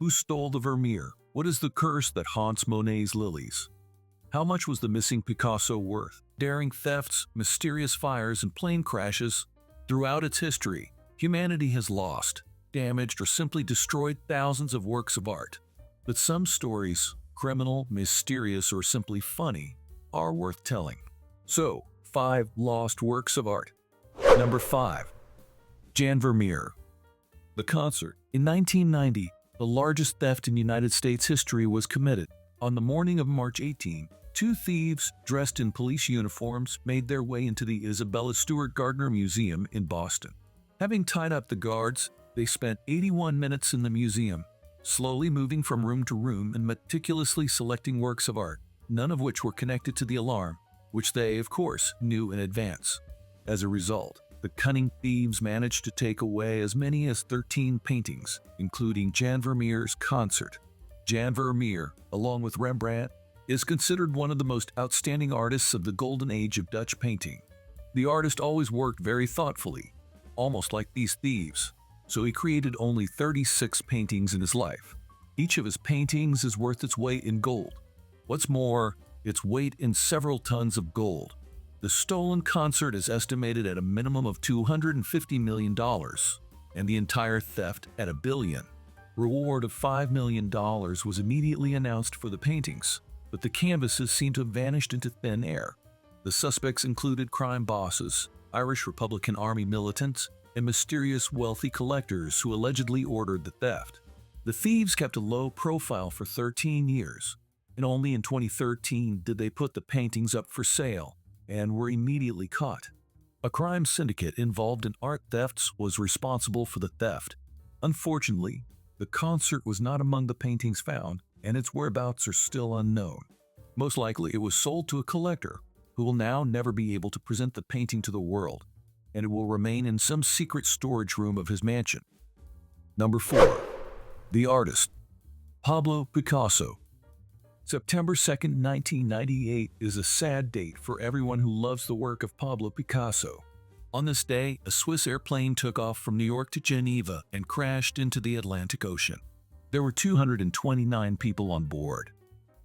Who stole the Vermeer? What is the curse that haunts Monet's lilies? How much was the missing Picasso worth? Daring thefts, mysterious fires, and plane crashes. Throughout its history, humanity has lost, damaged, or simply destroyed thousands of works of art. But some stories, criminal, mysterious, or simply funny, are worth telling. So, 5 lost works of art. Number 5. Jan Vermeer. The concert. In 1990, the largest theft in United States history was committed. On the morning of March 18, 2 thieves dressed in police uniforms made their way into the Isabella Stewart Gardner Museum in Boston. Having tied up the guards, they spent 81 minutes in the museum, slowly moving from room to room and meticulously selecting works of art, none of which were connected to the alarm, which they, of course, knew in advance. As a result, the cunning thieves managed to take away as many as 13 paintings, including Jan Vermeer's concert. Jan Vermeer, along with Rembrandt, is considered one of the most outstanding artists of the golden age of Dutch painting. The artist always worked very thoughtfully, almost like these thieves, so he created only 36 paintings in his life. Each of his paintings is worth its weight in gold. What's more, its weight in several tons of gold. The stolen concert is estimated at a minimum of $250 million, and the entire theft at $1 billion. Reward of $5 million was immediately announced for the paintings, but the canvases seem to have vanished into thin air. The suspects included crime bosses, Irish Republican Army militants, and mysterious wealthy collectors who allegedly ordered the theft. The thieves kept a low profile for 13 years, and only in 2013 did they put the paintings up for sale, and were immediately caught. A crime syndicate involved in art thefts was responsible for the theft. Unfortunately, the concert was not among the paintings found, and its whereabouts are still unknown. Most likely, it was sold to a collector who will now never be able to present the painting to the world, and it will remain in some secret storage room of his mansion. Number 4. The artist. Pablo Picasso. September 2, 1998 is a sad date for everyone who loves the work of Pablo Picasso. On this day, a Swiss airplane took off from New York to Geneva and crashed into the Atlantic Ocean. There were 229 people on board.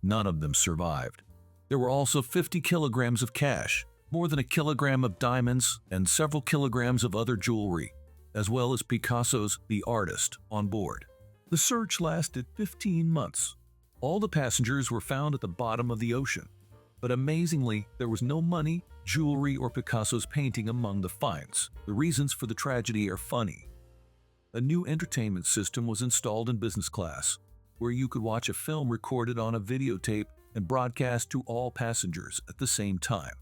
None of them survived. There were also 50 kilograms of cash, more than a kilogram of diamonds, and several kilograms of other jewelry, as well as Picasso's The Artist on board. The search lasted 15 months. All the passengers were found at the bottom of the ocean, but amazingly, there was no money, jewelry, or Picasso's painting among the finds. The reasons for the tragedy are funny. A new entertainment system was installed in business class, where you could watch a film recorded on a videotape and broadcast to all passengers at the same time.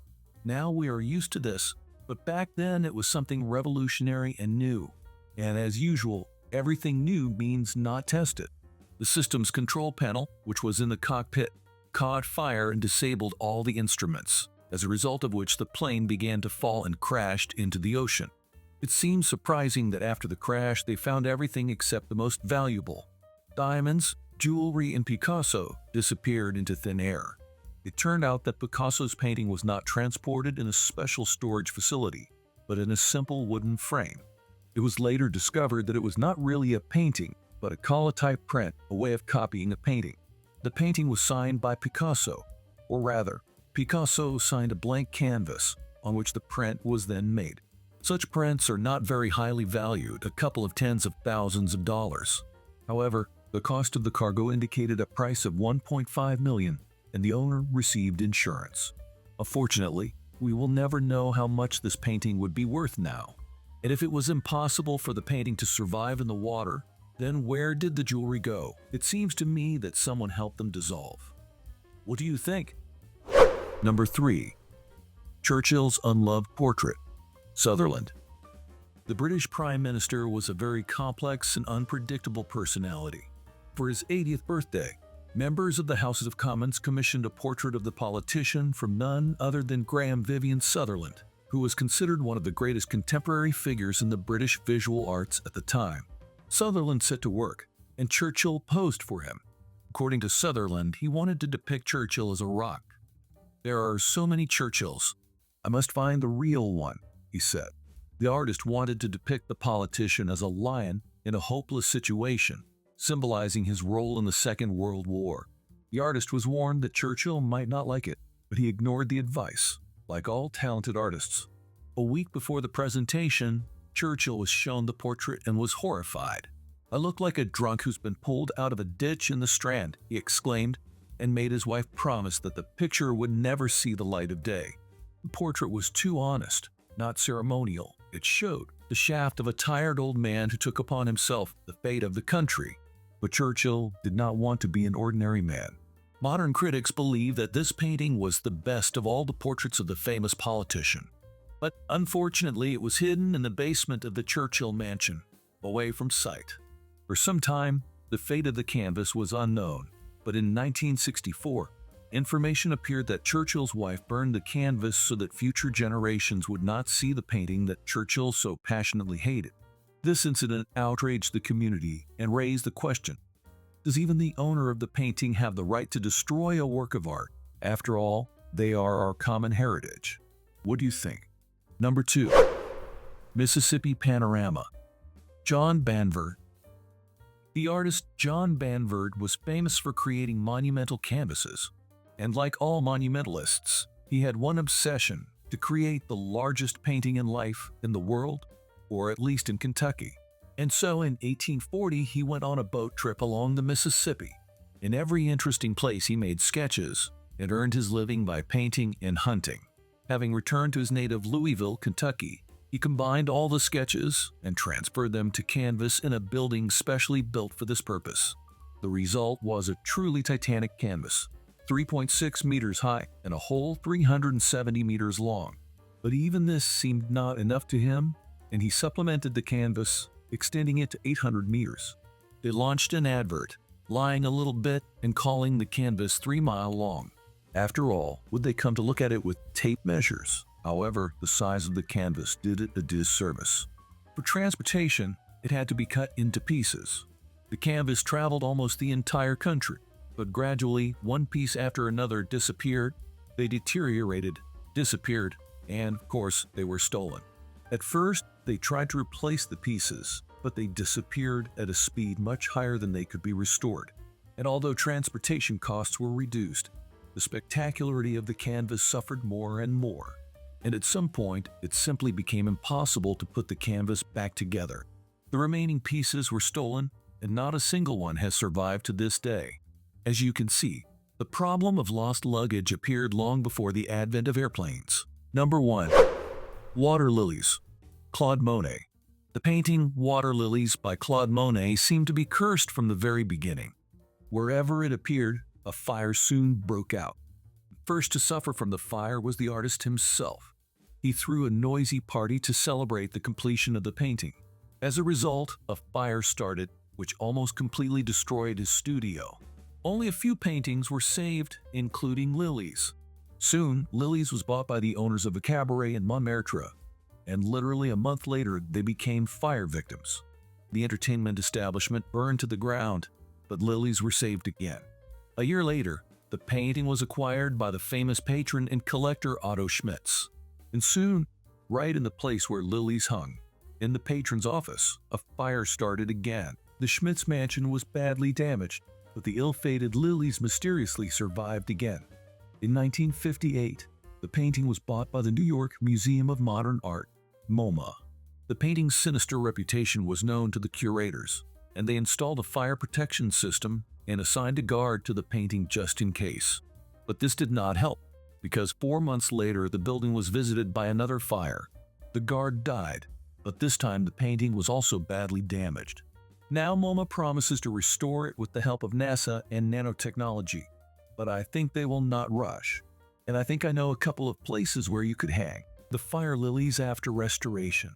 Now we are used to this, but back then it was something revolutionary and new. And as usual, everything new means not tested. The system's control panel, which was in the cockpit, caught fire and disabled all the instruments, as a result of which the plane began to fall and crashed into the ocean. It seems surprising that after the crash they found everything except the most valuable. Diamonds, jewelry, and Picasso disappeared into thin air. It turned out that Picasso's painting was not transported in a special storage facility, but in a simple wooden frame. It was later discovered that it was not really a painting, but a collotype print, a way of copying a painting. The painting was signed by Picasso, or rather, Picasso signed a blank canvas on which the print was then made. Such prints are not very highly valued, a couple of tens of thousands of dollars. However, the cost of the cargo indicated a price of $1.5 million, and the owner received insurance. Unfortunately, we will never know how much this painting would be worth now. And if it was impossible for the painting to survive in the water, then where did the jewelry go? It seems to me that someone helped them dissolve. What do you think? Number 3. Churchill's unloved portrait. Sutherland. The British Prime Minister was a very complex and unpredictable personality. For his 80th birthday, members of the House of Commons commissioned a portrait of the politician from none other than Graham Vivian Sutherland, who was considered one of the greatest contemporary figures in the British visual arts at the time. Sutherland set to work, and Churchill posed for him. According to Sutherland, he wanted to depict Churchill as a rock. "There are so many Churchills. I must find the real one," he said. The artist wanted to depict the politician as a lion in a hopeless situation, symbolizing his role in the Second World War. The artist was warned that Churchill might not like it, but he ignored the advice, like all talented artists. A week before the presentation, Churchill was shown the portrait and was horrified. "I look like a drunk who's been pulled out of a ditch in the Strand," he exclaimed, and made his wife promise that the picture would never see the light of day. The portrait was too honest, not ceremonial. It showed the shaft of a tired old man who took upon himself the fate of the country. But Churchill did not want to be an ordinary man. Modern critics believe that this painting was the best of all the portraits of the famous politician. But unfortunately, it was hidden in the basement of the Churchill mansion, away from sight. For some time, the fate of the canvas was unknown, but in 1964, information appeared that Churchill's wife burned the canvas so that future generations would not see the painting that Churchill so passionately hated. This incident outraged the community and raised the question: does even the owner of the painting have the right to destroy a work of art? After all, they are our common heritage. What do you think? Number 2. Mississippi Panorama. Jan Vermeer. The artist Jan Vermeer was famous for creating monumental canvases. And like all monumentalists, he had one obsession: to create the largest painting in life in the world, or at least in Kentucky. And so in 1840, he went on a boat trip along the Mississippi. In every interesting place he made sketches and earned his living by painting and hunting. Having returned to his native Louisville, Kentucky, he combined all the sketches and transferred them to canvas in a building specially built for this purpose. The result was a truly titanic canvas, 3.6 meters high and a whole 370 meters long. But even this seemed not enough to him, and he supplemented the canvas, extending it to 800 meters. They launched an advert, lying a little bit and calling the canvas 3 miles long. After all, would they come to look at it with tape measures? However, the size of the canvas did it a disservice. For transportation, it had to be cut into pieces. The canvas traveled almost the entire country, but gradually, one piece after another disappeared. They deteriorated, disappeared, and, of course, they were stolen. At first, they tried to replace the pieces, but they disappeared at a speed much higher than they could be restored. And although transportation costs were reduced, the spectacularity of the canvas suffered more and more. And at some point, it simply became impossible to put the canvas back together. The remaining pieces were stolen, and not a single one has survived to this day. As you can see, the problem of lost luggage appeared long before the advent of airplanes. Number 1. Water Lilies. Claude Monet. The painting Water Lilies by Claude Monet seemed to be cursed from the very beginning. Wherever it appeared, a fire soon broke out. First to suffer from the fire was the artist himself. He threw a noisy party to celebrate the completion of the painting. As a result, a fire started, which almost completely destroyed his studio. Only a few paintings were saved, including Lilies. Soon, Lilies was bought by the owners of a cabaret in Montmartre, and literally a month later, they became fire victims. The entertainment establishment burned to the ground, but Lilies were saved again. A year later, the painting was acquired by the famous patron and collector Otto Schmitz. And soon, right in the place where Lilies hung, in the patron's office, a fire started again. The Schmitz mansion was badly damaged, but the ill-fated Lilies mysteriously survived again. In 1958, the painting was bought by the New York Museum of Modern Art, MoMA. The painting's sinister reputation was known to the curators, and they installed a fire protection system and assigned a guard to the painting just in case. But this did not help, because 4 months later the building was visited by another fire. The guard died, but this time the painting was also badly damaged. Now MoMA promises to restore it with the help of NASA and nanotechnology, but I think they will not rush. And I think I know a couple of places where you could hang the fire lilies after restoration.